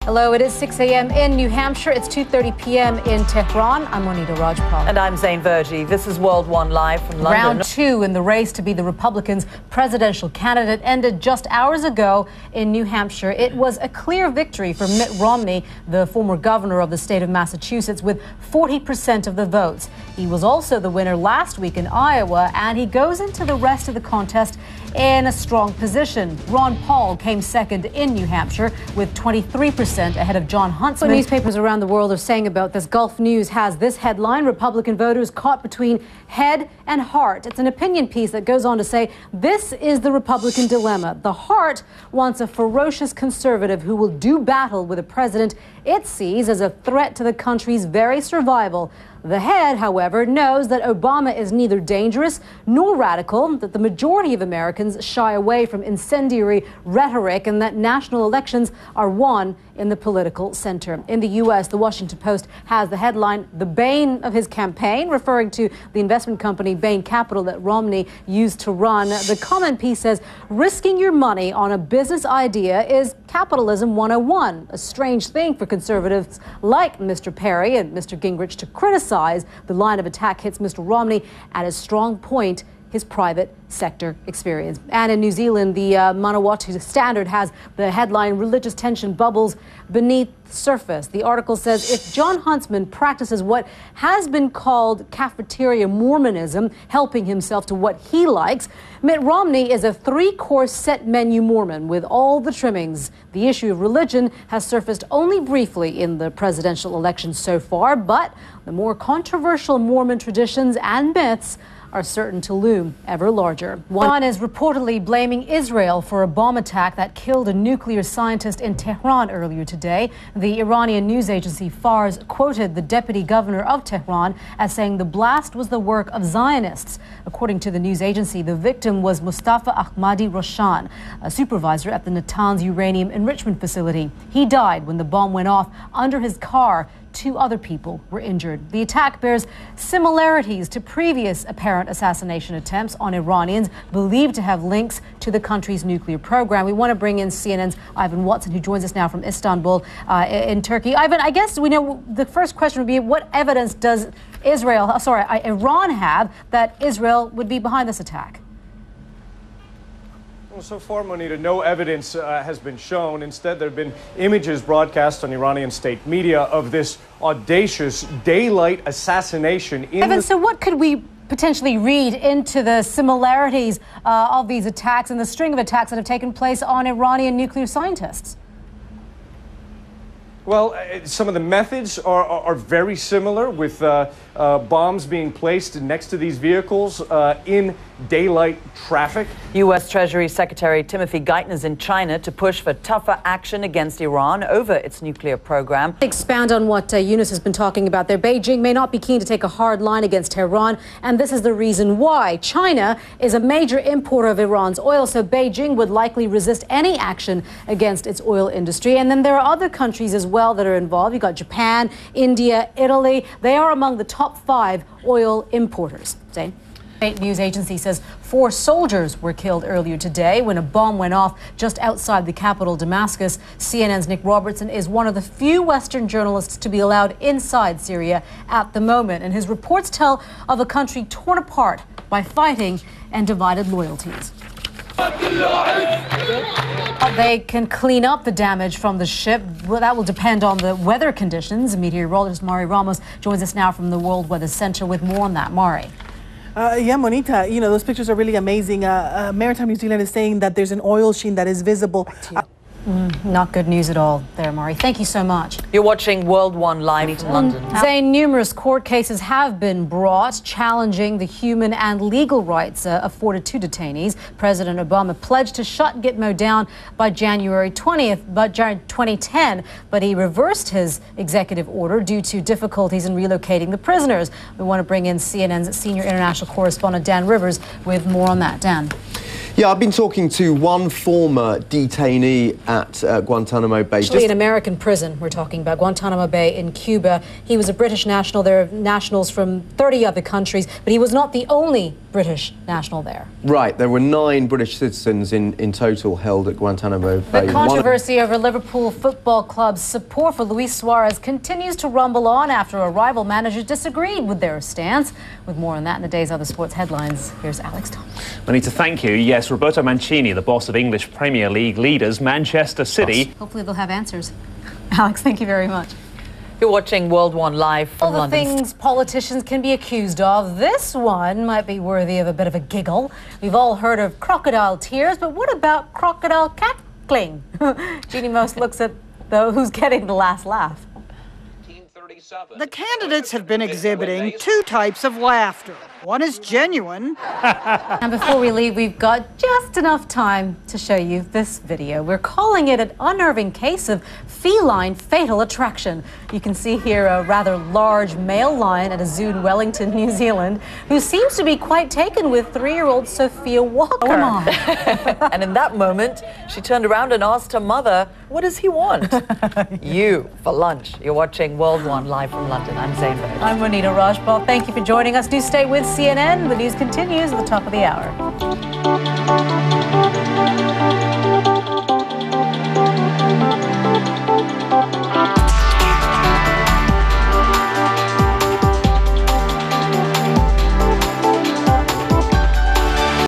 Hello, it is 6 a.m. in New Hampshire. It's 2:30 p.m. in Tehran. I'm Monita Rajpal. And I'm Zain Verjee. This is World One Live from London. Round two in the race to be the Republicans' presidential candidate ended just hours ago in New Hampshire. It was a clear victory for Mitt Romney, the former governor of the state of Massachusetts, with 40% of the votes. He was also the winner last week in Iowa, and he goes into the rest of the contest in a strong position. Ron Paul came second in New Hampshire with 23% ahead of Jon Huntsman. Newspapers around the world are saying about this. Gulf News has this headline: Republican voters caught between head and heart. It's an opinion piece that goes on to say this is the Republican dilemma. The heart wants a ferocious conservative who will do battle with a president it sees as a threat to the country's very survival. The head, however, knows that Obama is neither dangerous nor radical, that the majority of Americans shy away from incendiary rhetoric, and that national elections are won in the political center. In the U.S., the Washington Post has the headline, "The bane of his campaign," referring to the investment company Bain Capital that Romney used to run. The comment piece says, risking your money on a business idea is capitalism 101, a strange thing for conservatives like Mr. Perry and Mr. Gingrich to criticize. The line of attack hits Mr. Romney at his strong point, his private sector experience. And in New Zealand, the Manawatu Standard has the headline, "Religious tension bubbles beneath surface." The article says if Jon Huntsman practices what has been called cafeteria Mormonism, helping himself to what he likes, Mitt Romney is a three-course set menu Mormon with all the trimmings. The issue of religion has surfaced only briefly in the presidential election so far, but the more controversial Mormon traditions and myths are certain to loom ever larger. One is reportedly blaming Israel for a bomb attack that killed a nuclear scientist in Tehran earlier today. The Iranian news agency Fars quoted the deputy governor of Tehran as saying the blast was the work of Zionists. According to the news agency, the victim was Mustafa Ahmadi Roshan, a supervisor at the Natanz uranium enrichment facility. He died when the bomb went off under his car. Two other people were injured. The attack bears similarities to previous apparent assassination attempts on Iranians believed to have links to the country's nuclear program. We want to bring in CNN's Ivan Watson, who joins us now from Istanbul in Turkey. Ivan, I guess we know the first question would be, what evidence does Iran have that Israel would be behind this attack? Well, so far, Monita, no evidence has been shown. Instead, there have been images broadcast on Iranian state media of this audacious daylight assassination. Evan, so what could we potentially read into the similarities of these attacks and the string of attacks that have taken place on Iranian nuclear scientists? Well, some of the methods are very similar, with bombs being placed next to these vehicles in daylight traffic. U.S. Treasury Secretary Timothy Geithner is in China to push for tougher action against Iran over its nuclear program. Expound on what Yunus has been talking about there. Beijing may not be keen to take a hard line against Tehran, and this is the reason why. China is a major importer of Iran's oil, so Beijing would likely resist any action against its oil industry. And then there are other countries as well that are involved. You've got Japan, India, Italy. They are among the top 5 oil importers. Zain? State news agency says 4 soldiers were killed earlier today when a bomb went off just outside the capital, Damascus. CNN's Nick Robertson is one of the few Western journalists to be allowed inside Syria at the moment, and his reports tell of a country torn apart by fighting and divided loyalties. They can clean up the damage from the ship. Well, that will depend on the weather conditions. Meteorologist Mari Ramos joins us now from the World Weather Center with more on that. Mari. Yeah, Monita, you know, those pictures are really amazing. Maritime New Zealand is saying that there's an oil sheen that is visible. Not good news at all there, Mari. Thank you so much. You're watching World One Live in London. Zain, numerous court cases have been brought challenging the human and legal rights afforded to detainees. President Obama pledged to shut Gitmo down by January 2010, but he reversed his executive order due to difficulties in relocating the prisoners. We want to bring in CNN's senior international correspondent Dan Rivers with more on that. Dan. Yeah, I've been talking to one former detainee at Guantanamo Bay. Actually, an American prison we're talking about, Guantanamo Bay in Cuba. He was a British national. There are nationals from 30 other countries, but he was not the only British national there. Right, there were 9 British citizens in total held at Guantanamo Bay. The controversy over Liverpool Football Club's support for Luis Suarez continues to rumble on after a rival manager disagreed with their stance. With more on that in the day's other sports headlines, here's Alex Thomas. Monita, thank you. Yes, Roberto Mancini, the boss of English Premier League leaders Manchester City. Hopefully they'll have answers. Alex, thank you very much. You're watching World One live from All the London. things politicians can be accused of, this one might be worthy of a bit of a giggle. We've all heard of crocodile tears, but what about crocodile cackling? Jeannie Most looks at who's getting the last laugh. The candidates have been exhibiting 2 types of laughter. One is genuine. And before we leave, we've got just enough time to show you this video. We're calling it an unnerving case of feline fatal attraction. You can see here a rather large male lion at a zoo in Wellington, New Zealand, who seems to be quite taken with 3-year-old Sophia Walker. Oh my. And in that moment, she turned around and asked her mother, what does he want? You, for lunch. You're watching World One live from London. I'm Zain. I'm Monita Rajpal. Thank you for joining us. Do stay with CNN. The news continues at the top of the hour.